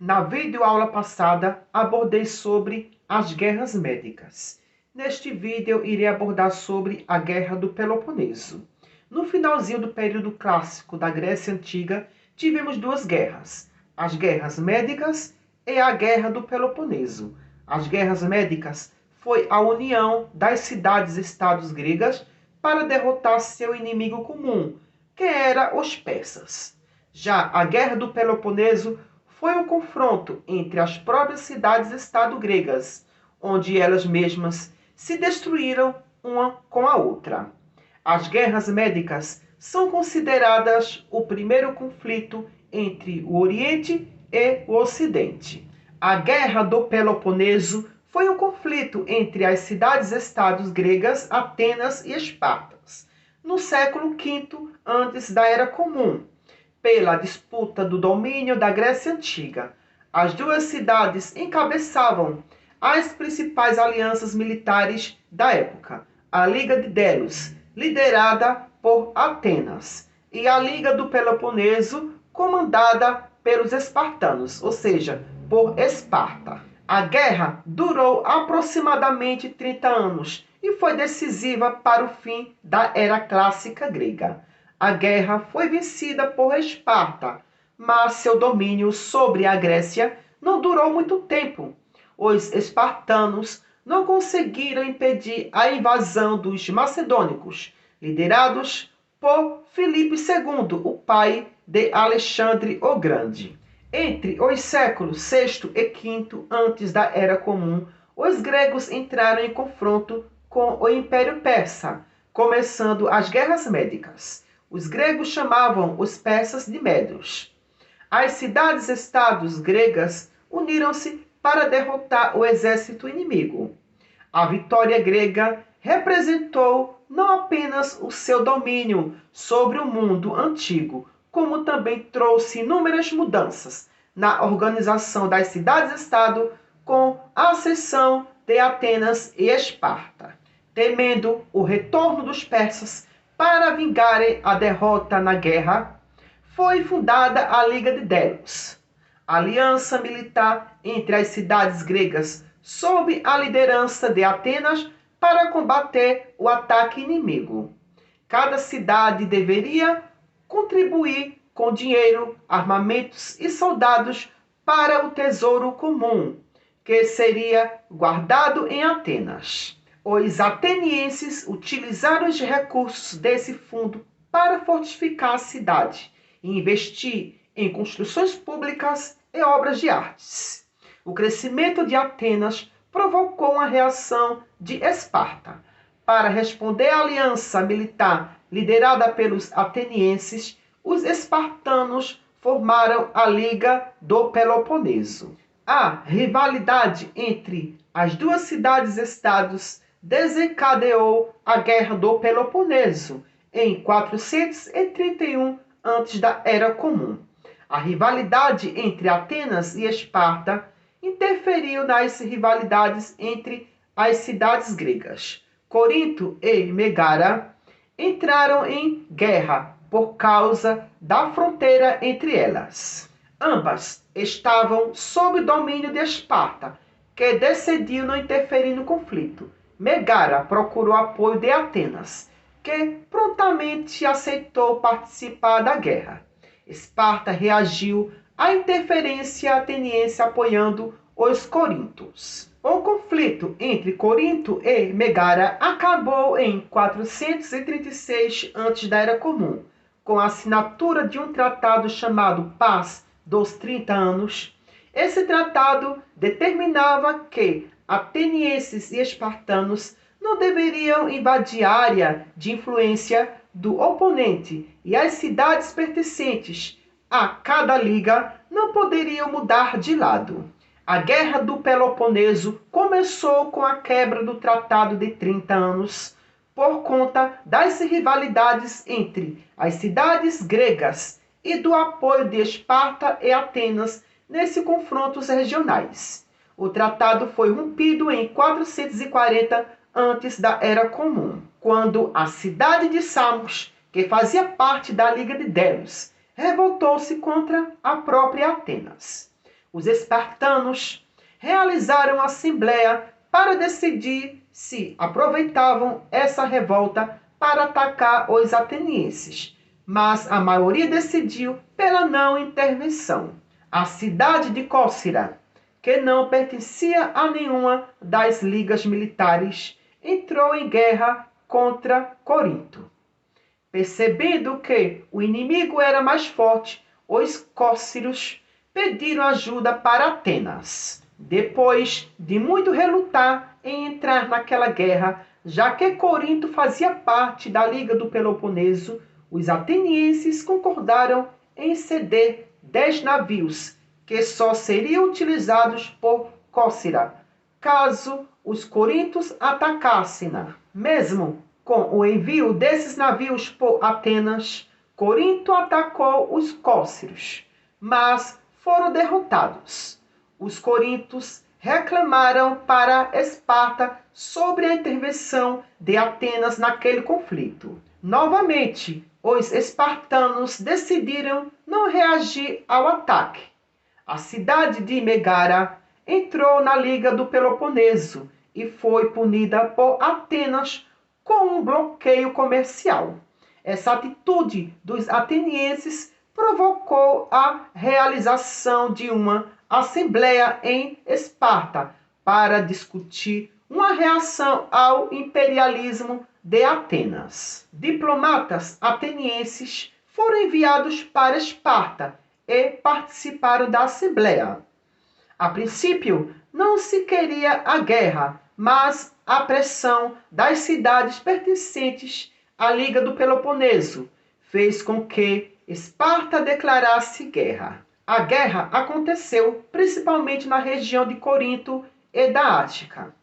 Na videoaula passada, abordei sobre as guerras médicas. Neste vídeo, irei abordar sobre a Guerra do Peloponeso. No finalzinho do período clássico da Grécia Antiga, tivemos duas guerras, as guerras médicas e a Guerra do Peloponeso. As guerras médicas foi a união das cidades-estados gregas para derrotar seu inimigo comum, que era os persas. Já a Guerra do Peloponeso foi um confronto entre as próprias cidades-estado gregas, onde elas mesmas se destruíram uma com a outra. As guerras médicas são consideradas o primeiro conflito entre o Oriente e o Ocidente. A Guerra do Peloponeso foi um conflito entre as cidades-estados gregas Atenas e Espartas, no século V antes da Era Comum, pela disputa do domínio da Grécia Antiga. As duas cidades encabeçavam as principais alianças militares da época, a Liga de Delos, liderada por Atenas, e a Liga do Peloponeso, comandada pelos espartanos, ou seja, por Esparta. A guerra durou aproximadamente 30 anos e foi decisiva para o fim da Era Clássica grega. A guerra foi vencida por Esparta, mas seu domínio sobre a Grécia não durou muito tempo. Os espartanos não conseguiram impedir a invasão dos macedônicos, liderados por Filipe II, o pai de Alexandre o Grande. Entre os séculos VI e V antes da Era Comum, os gregos entraram em confronto com o Império Persa, começando as guerras médicas. Os gregos chamavam os persas de Médios. As cidades-estados gregas uniram-se para derrotar o exército inimigo. A vitória grega representou não apenas o seu domínio sobre o mundo antigo, como também trouxe inúmeras mudanças na organização das cidades-estado, com a ascensão de Atenas e Esparta. Temendo o retorno dos persas para vingarem a derrota na guerra, foi fundada a Liga de Delos, aliança militar entre as cidades gregas sob a liderança de Atenas para combater o ataque inimigo. Cada cidade deveria contribuir com dinheiro, armamentos e soldados para o tesouro comum, que seria guardado em Atenas. Os atenienses utilizaram os recursos desse fundo para fortificar a cidade e investir em construções públicas e obras de artes. O crescimento de Atenas provocou uma reação de Esparta. Para responder à aliança militar liderada pelos atenienses, os espartanos formaram a Liga do Peloponeso. A rivalidade entre as duas cidades-estados desencadeou a Guerra do Peloponeso em 431 antes da Era Comum. A rivalidade entre Atenas e Esparta interferiu nas rivalidades entre as cidades gregas. Corinto e Megara entraram em guerra por causa da fronteira entre elas. Ambas estavam sob domínio de Esparta, que decidiu não interferir no conflito. Megara procurou apoio de Atenas, que prontamente aceitou participar da guerra. Esparta reagiu à interferência ateniense apoiando os corintos. O conflito entre Corinto e Megara acabou em 436 antes da Era Comum, com a assinatura de um tratado chamado Paz dos 30 Anos. Esse tratado determinava que atenienses e espartanos não deveriam invadir a área de influência do oponente e as cidades pertencentes a cada liga não poderiam mudar de lado. A Guerra do Peloponeso começou com a quebra do Tratado de 30 Anos por conta das rivalidades entre as cidades gregas e do apoio de Esparta e Atenas nesses confrontos regionais. O tratado foi rompido em 440 antes da Era Comum, quando a cidade de Samos, que fazia parte da Liga de Delos, revoltou-se contra a própria Atenas. Os espartanos realizaram assembleia para decidir se aproveitavam essa revolta para atacar os atenienses, mas a maioria decidiu pela não intervenção. A cidade de Cócira, que não pertencia a nenhuma das ligas militares, entrou em guerra contra Corinto. Percebendo que o inimigo era mais forte, os cóciros pediram ajuda para Atenas. Depois de muito relutar em entrar naquela guerra, já que Corinto fazia parte da Liga do Peloponeso, os atenienses concordaram em ceder 10 navios, que só seriam utilizados por Cócira, caso os coríntios atacassem-na. Mesmo com o envio desses navios por Atenas, Corinto atacou os cóciros, mas foram derrotados. Os coríntios reclamaram para Esparta sobre a intervenção de Atenas naquele conflito. Novamente, os espartanos decidiram não reagir ao ataque. A cidade de Megara entrou na Liga do Peloponeso e foi punida por Atenas com um bloqueio comercial. Essa atitude dos atenienses provocou a realização de uma assembleia em Esparta para discutir uma reação ao imperialismo de Atenas. Diplomatas atenienses foram enviados para Esparta e participaram da assembleia. A princípio, não se queria a guerra, mas a pressão das cidades pertencentes à Liga do Peloponeso fez com que Esparta declarasse guerra. A guerra aconteceu principalmente na região de Corinto e da Ática.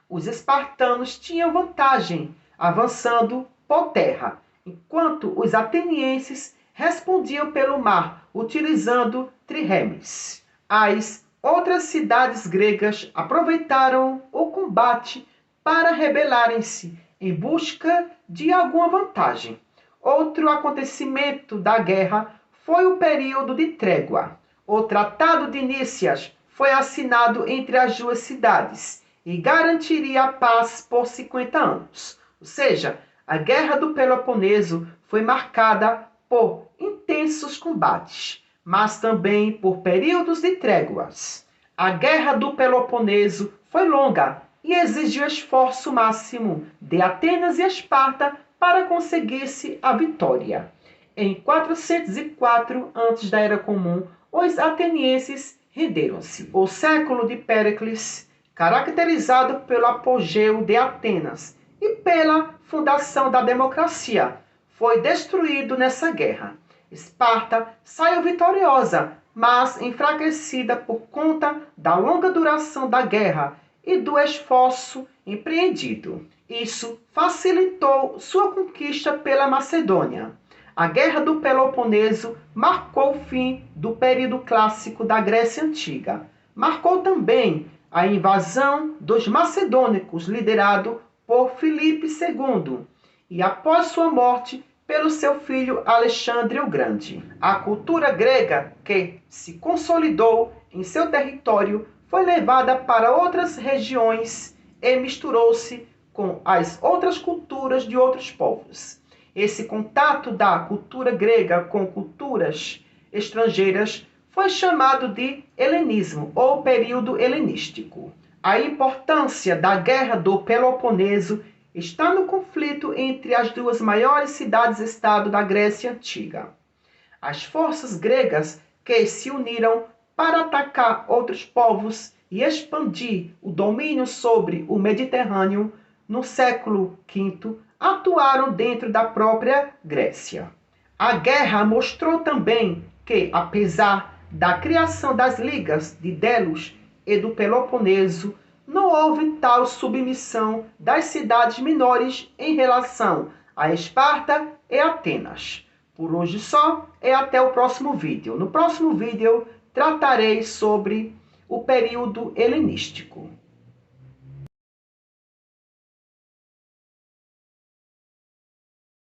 Os espartanos tinham vantagem, avançando por terra, enquanto os atenienses respondiam pelo mar, utilizando triremes. As outras cidades gregas aproveitaram o combate para rebelarem-se em busca de alguma vantagem. Outro acontecimento da guerra foi o período de trégua. O Tratado de Nícias foi assinado entre as duas cidades e garantiria a paz por 50 anos. Ou seja, a Guerra do Peloponeso foi marcada por intensos combates, mas também por períodos de tréguas. A Guerra do Peloponeso foi longa e exigiu esforço máximo de Atenas e Esparta para conseguir-se a vitória. Em 404 a.C., os atenienses renderam-se. O século de Péricles, caracterizado pelo apogeu de Atenas e pela fundação da democracia, foi destruído nessa guerra. Esparta saiu vitoriosa, mas enfraquecida por conta da longa duração da guerra e do esforço empreendido. Isso facilitou sua conquista pela Macedônia. A Guerra do Peloponeso marcou o fim do período clássico da Grécia Antiga. Marcou também a invasão dos macedônicos, liderado por Filipe II, e após sua morte, pelo seu filho Alexandre o Grande. A cultura grega, que se consolidou em seu território, foi levada para outras regiões e misturou-se com as outras culturas de outros povos. Esse contato da cultura grega com culturas estrangeiras foi chamado de helenismo ou período helenístico. A importância da Guerra do Peloponeso está no conflito entre as duas maiores cidades-estado da Grécia Antiga. As forças gregas que se uniram para atacar outros povos e expandir o domínio sobre o Mediterrâneo no século V atuaram dentro da própria Grécia. A guerra mostrou também que, apesar da criação das ligas de Delos e do Peloponeso, não houve tal submissão das cidades menores em relação a Esparta e Atenas. Por hoje só e até o próximo vídeo. No próximo vídeo tratarei sobre o período helenístico.